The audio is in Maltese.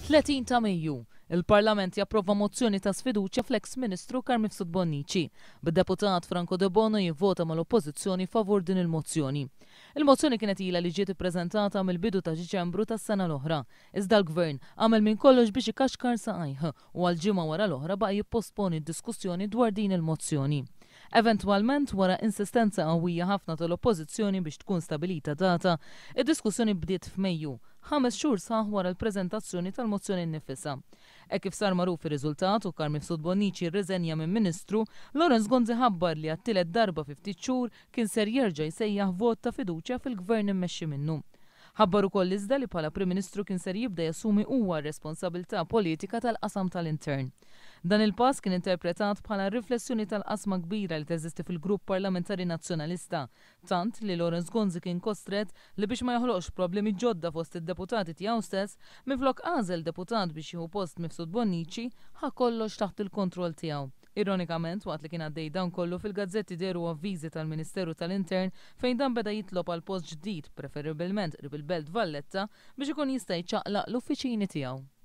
30 ta' Mejju, il-Parlament japprova mozzjoni ta' sfiducja fl-ex Ministru Carm Mifsud Bonnici. Bid-deputat Franco De Bono jivvota mal-oppożizzjoni favur din il-mozzjoni. Il-mozzjoni kienet ilha li ġiet ippreżentata mill-bidu ta' Diċembru tas-sena l-oħra. Iżda l-Gvern għamel minn kollox biex ikaxkar saqajh u għal-ġimgħa wara l-oħra baqa' jipposponi d-diskussjoni dwar din il-mozzjoni. Eventwalment wara insistenza qawwija ħafna tal-oppożizzjoni biex tkun stabilita data, id-diskussjoni bdiet f'Mejju, 5 xhur sħaħ wara l-preżentazzjoni tal-mozzjoni nnifisha. Hekk kif sar magħruf ir-riżultat u Carm Mifsud Bonnici rriżenja minn Ministru, Lawrence Gonzi ħabbar li għat-tielet darba fi ftit xhur kien ser jerġa' jsejjaħ vot ta' fiduċja fil-Gvern immexxi minnu. Ħabbar ukoll iżda li bħala Prim Ministru kien ser jibda jassumi huwa r-responsabilità politika tal-qasam tal-Intern. Dan il-pass kien interpretat bħala riflessjoni tal-qasma kbira li teżisti fil-Grupp Parlamentari Nazzjonalista, tant li Lawrence Gonzi kien kostret li biex ma joħloqx problemi ġodda fost id-deputati tiegħu stess, minflok għażel deputat biex jieħu post Mifsud Bonnici ħa kollox taħt il-kontroll tiegħu. Ironikament, waqt li kien għaddej dan kollu fil-gazzetti deru avviżi tal-Ministeru tal-Intern fejn dan beda jitlob għal post ġdid, preferibilment qrib il-Belt Valletta, biex ikun jista' jċaqlaq l-uffiċini tiegħu.